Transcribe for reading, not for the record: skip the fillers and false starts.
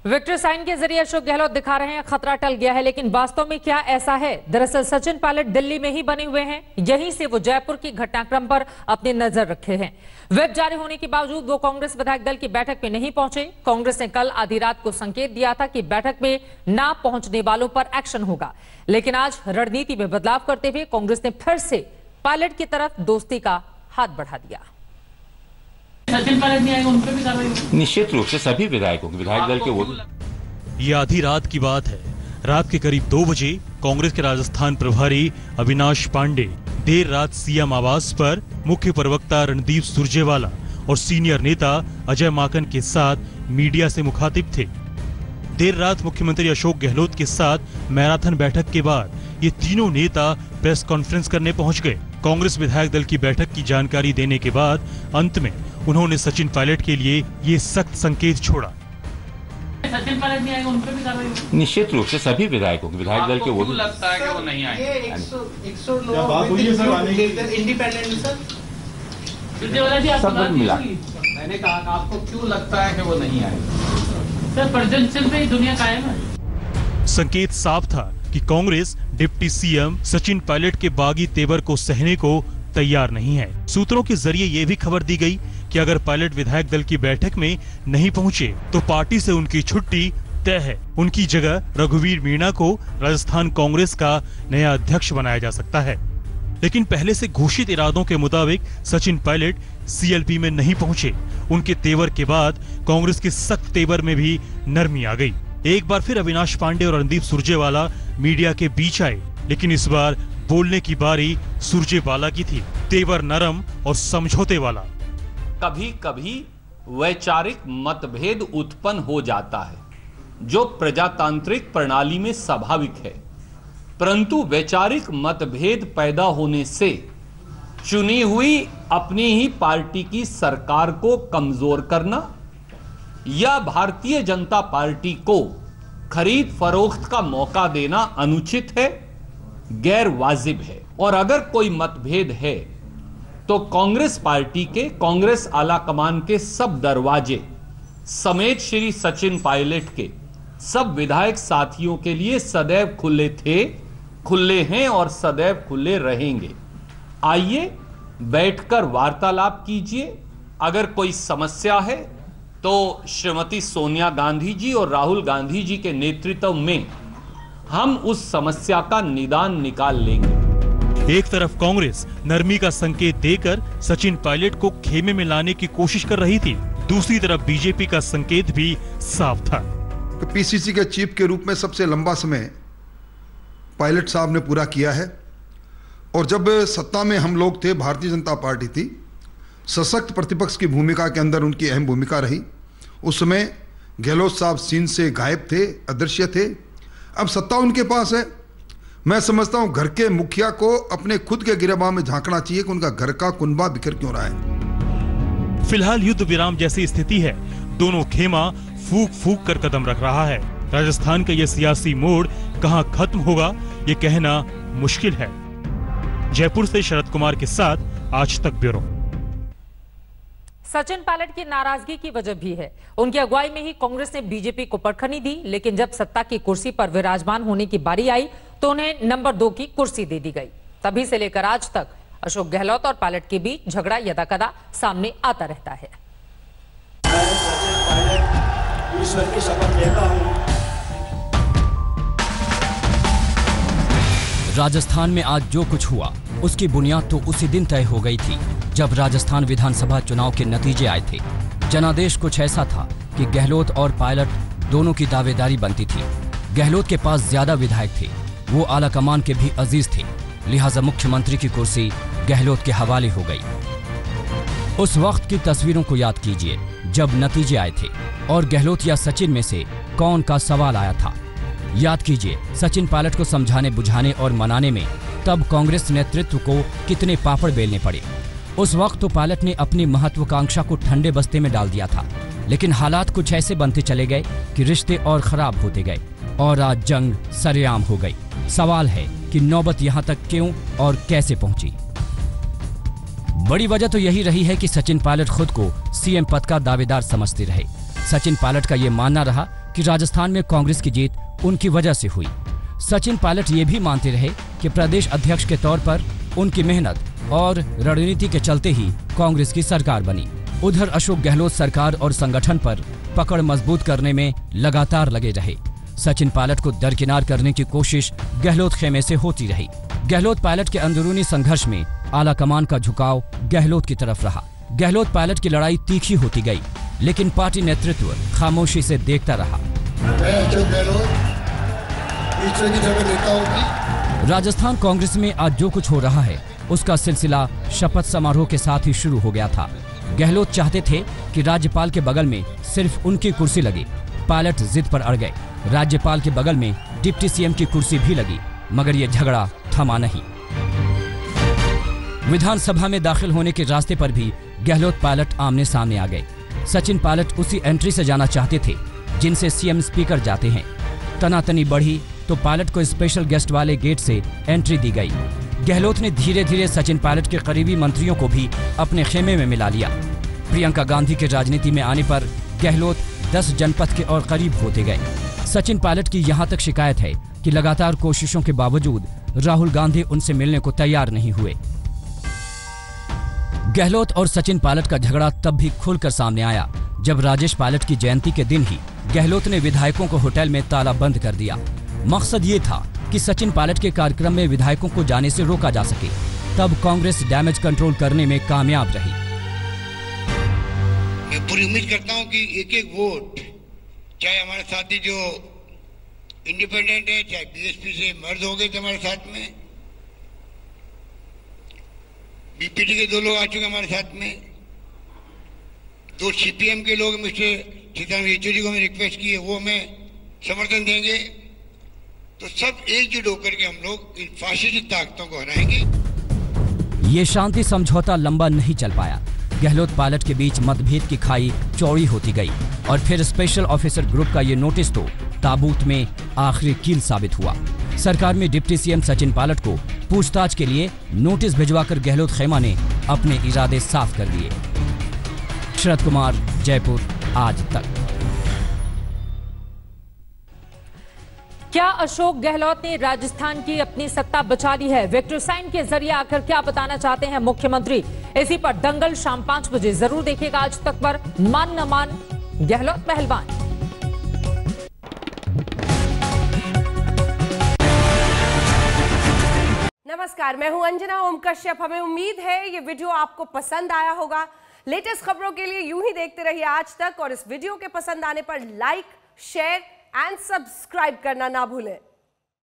Victory sign के जरिए अशोक गहलोत दिखा रहे हैं खतरा टल गया है, लेकिन वास्तव में क्या ऐसा है? दरअसल सचिन पायलट दिल्ली में ही बने हुए हैं। यहीं से वो जयपुर की घटनाक्रम पर अपनी नजर रखे हैं। व्हिप जारी होने के बावजूद वो कांग्रेस विधायक दल की बैठक में नहीं पहुंचे। कांग्रेस ने कल आधी रात को संकेत दिया था कि बैठक में ना पहुंचने वालों पर एक्शन होगा, लेकिन आज रणनीति में बदलाव करते हुए कांग्रेस ने फिर से पायलट की तरफ दोस्ती का हाथ बढ़ा दिया। सचिन पायलट नहीं आएगा, उन पर भी कार्रवाई निश्चित रूप से सभी विधायकों की विधायक दल के वो। ये आधी रात की बात है। रात के करीब 2 बजे कांग्रेस के राजस्थान प्रभारी अविनाश पांडे देर रात सीएम आवास पर मुख्य प्रवक्ता रणदीप सुरजेवाला और सीनियर नेता अजय माकन के साथ मीडिया से मुखातिब थे। देर रात मुख्यमंत्री अशोक गहलोत के साथ मैराथन बैठक के बाद ये तीनों नेता प्रेस कॉन्फ्रेंस करने पहुंच गए। कांग्रेस विधायक दल की बैठक की जानकारी देने के बाद अंत में उन्होंने सचिन पायलट के लिए ये सख्त संकेत छोड़ा। सचिन पायलट नहीं आएगा, उन पर भी कार्रवाई निश्चित रूप से सभी विधायकों की विधायक दल के वो। लगता है कि वो नहीं आएंगे। इंडिपेंडेंट सर सुरजेवाला जी, सब मिला। मैंने कहा आपको क्यों लगता है कि वो नहीं आएंगे? सर प्रेजेंटेशन पे ही दुनिया कायम है। संकेत साफ था कि कांग्रेस डिप्टी सीएम सचिन पायलट के बागी तेवर को सहने को तैयार नहीं है। सूत्रों के जरिए ये भी खबर दी गई कि अगर पायलट विधायक दल की बैठक में नहीं पहुंचे तो पार्टी से उनकी छुट्टी तय है। उनकी जगह रघुवीर मीणा को राजस्थान कांग्रेस का नया अध्यक्ष बनाया जा सकता है। लेकिन पहले से घोषित इरादों के मुताबिक सचिन पायलट सीएलपी में नहीं पहुंचे। उनके तेवर के बाद कांग्रेस के सख्त तेवर में भी नरमी आ गई। एक बार फिर अविनाश पांडे और रणदीप सुरजेवाला मीडिया के बीच आए, लेकिन इस बार बोलने की बारी सुरजेवाला की थी। तेवर नरम और समझौते वाला। कभी कभी वैचारिक मतभेद उत्पन्न हो जाता है, जो प्रजातांत्रिक प्रणाली में स्वाभाविक है, परंतु वैचारिक मतभेद पैदा होने से चुनी हुई अपनी ही पार्टी की सरकार को कमजोर करना या भारतीय जनता पार्टी को खरीद फरोख्त का मौका देना अनुचित है, गैर वाजिब है। और अगर कोई मतभेद है तो कांग्रेस पार्टी के, कांग्रेस आला कमान के सब दरवाजे समेत श्री सचिन पायलट के सब विधायक साथियों के लिए सदैव खुले थे, खुले हैं और सदैव खुले रहेंगे। आइए बैठकर वार्तालाप कीजिए। अगर कोई समस्या है तो श्रीमती सोनिया गांधी जी और राहुल गांधी जी के नेतृत्व में हम उस समस्या का निदान निकाल लेंगे। एक तरफ कांग्रेस नरमी का संकेत देकर सचिन पायलट को खेमे में लाने की कोशिश कर रही थी, दूसरी तरफ बीजेपी का संकेत भी साफ था। तो पीसीसी के चीफ के रूप में सबसे लंबा समय पायलट साहब ने पूरा किया है, और जब सत्ता में हम लोग थे, भारतीय जनता पार्टी थी, सशक्त प्रतिपक्ष की भूमिका के अंदर उनकी अहम भूमिका रही। उस समय गहलोत साहब सीन से गायब थे, अदृश्य थे। अब सत्ता उनके पास है। मैं समझता हूं घर के मुखिया को अपने खुद के गिरबान में झांकना चाहिए कि उनका घर का कुनबा बिखर क्यों रहा है। फिलहाल युद्ध विराम जैसी स्थिति है। दोनों खेमा फूक फूक कर कदम रख रहा है। राजस्थान का यह सियासी मोड़ कहां खत्म होगा ये कहना मुश्किल है। जयपुर से शरद कुमार के साथ आज तक ब्यूरो। सचिन पायलट की नाराजगी की वजह भी है। उनकी अगुवाई में ही कांग्रेस ने बीजेपी को पटखनी दी, लेकिन जब सत्ता की कुर्सी पर विराजमान होने की बारी आई तो उन्हें नंबर 2 की कुर्सी दे दी गई। तभी से लेकर आज तक अशोक गहलोत और पायलट के बीच झगड़ा यदाकदा सामने आता रहता है। ईश्वर की शपथ लेता हूं। राजस्थान में आज जो कुछ हुआ उसकी बुनियाद तो उसी दिन तय हो गई थी जब राजस्थान विधानसभा चुनाव के नतीजे आए थे। जनादेश कुछ ऐसा था कि गहलोत और पायलट दोनों की दावेदारी बनती थी। गहलोत के पास ज्यादा विधायक थे, वो आला कमान के भी अजीज थे, लिहाजा मुख्यमंत्री की कुर्सी गहलोत के हवाले हो गई। उस वक्त की तस्वीरों को याद कीजिए जब नतीजे आए थे और गहलोत या सचिन में से कौन का सवाल आया था। याद कीजिए सचिन पायलट को समझाने बुझाने और मनाने में तब कांग्रेस नेतृत्व को कितने पापड़ बेलने पड़े। उस वक्त तो पायलट ने अपनी महत्वाकांक्षा को ठंडे बस्ते में डाल दिया था, लेकिन हालात कुछ ऐसे बनते चले गए कि रिश्ते और खराब होते गए और आज जंग सरेआम हो गई। सवाल है कि नौबत यहां तक क्यों और कैसे पहुंची। बड़ी वजह तो यही रही है कि सचिन पायलट खुद को सीएम पद का दावेदार समझते रहे। सचिन पायलट का ये मानना रहा कि राजस्थान में कांग्रेस की जीत उनकी वजह से हुई। सचिन पायलट ये भी मानते रहे कि प्रदेश अध्यक्ष के तौर पर उनकी मेहनत और रणनीति के चलते ही कांग्रेस की सरकार बनी। उधर अशोक गहलोत सरकार और संगठन पर पकड़ मजबूत करने में लगातार लगे रहे। सचिन पायलट को दरकिनार करने की कोशिश गहलोत खेमे से होती रही। गहलोत पायलट के अंदरूनी संघर्ष में आला कमान का झुकाव गहलोत की तरफ रहा। गहलोत पायलट की लड़ाई तीखी होती गई, लेकिन पार्टी नेतृत्व खामोशी से देखता रहा। राजस्थान कांग्रेस में आज जो कुछ हो रहा है उसका सिलसिला शपथ समारोह के साथ ही शुरू हो गया था। गहलोत चाहते थे कि राज्यपाल के बगल में सिर्फ उनकी कुर्सी लगे। पायलट जिद पर अड़ गए। राज्यपाल के बगल में डिप्टी सीएम की कुर्सी भी लगी, मगर ये झगड़ा थमा नहीं। विधानसभा में दाखिल होने के रास्ते पर भी गहलोत पायलट आमने सामने आ गए। सचिन पायलट उसी एंट्री से जाना चाहते थे जिनसे सीएम स्पीकर जाते हैं। तनातनी बढ़ी तो पायलट को स्पेशल गेस्ट वाले गेट से एंट्री दी गई। गहलोत ने धीरे धीरे सचिन पायलट के करीबी मंत्रियों को भी अपने खेमे में मिला लिया। प्रियंका गांधी के राजनीति में आने पर गहलोत 10 जनपद के और करीब होते गए। सचिन पायलट की यहां तक शिकायत है कि लगातार कोशिशों के बावजूद राहुल गांधी उनसे मिलने को तैयार नहीं हुए। गहलोत और सचिन पायलट का झगड़ा तब भी खुलकर सामने आया जब राजेश पायलट की जयंती के दिन ही गहलोत ने विधायकों को होटल में ताला बंद कर दिया। मकसद ये था कि सचिन पायलट के कार्यक्रम में विधायकों को जाने से रोका जा सके। तब कांग्रेस डैमेज कंट्रोल करने में कामयाब रही। मैं पूरी उम्मीद करता हूं कि एक एक वोट, चाहे हमारे साथी जो इंडिपेंडेंट है, चाहे बीएसपी से मर्द हो गए थे हमारे साथ में, बीपीटी के 2 लोग आ चुके हमारे साथ में, 2 सीपीएम के लोग मिस्टर सीताराम येचुरी को मैं रिक्वेस्ट की है, वो हमें समर्थन देंगे। तो सब एकजुट होकर के हम लोग इन फाशिस्ट ताकतों को हराएंगे। ये शांति समझौता लंबा नहीं चल पाया। गहलोत पायलट के बीच मतभेद की खाई चौड़ी होती गई और फिर स्पेशल ऑफिसर ग्रुप का ये नोटिस तो ताबूत में आखिरी कील साबित हुआ। सरकार में डिप्टी सीएम सचिन पायलट को पूछताछ के लिए नोटिस भिजवाकर गहलोत खेमा ने अपने इरादे साफ कर दिए। शरद कुमार, जयपुर, आज तक। क्या अशोक गहलोत ने राजस्थान की अपनी सत्ता बचा ली है? विक्ट्री साइन के जरिए आकर क्या बताना चाहते हैं मुख्यमंत्री? इसी पर दंगल शाम 5 बजे जरूर देखिएगा आज तक पर। मान न मान गहलोत पहलवान। नमस्कार, मैं हूं अंजना ओम कश्यप। हमें उम्मीद है ये वीडियो आपको पसंद आया होगा। लेटेस्ट खबरों के लिए यूं ही देखते रहिए आज तक और इस वीडियो के पसंद आने पर लाइक, शेयर एंड सब्सक्राइब करना ना भूलें।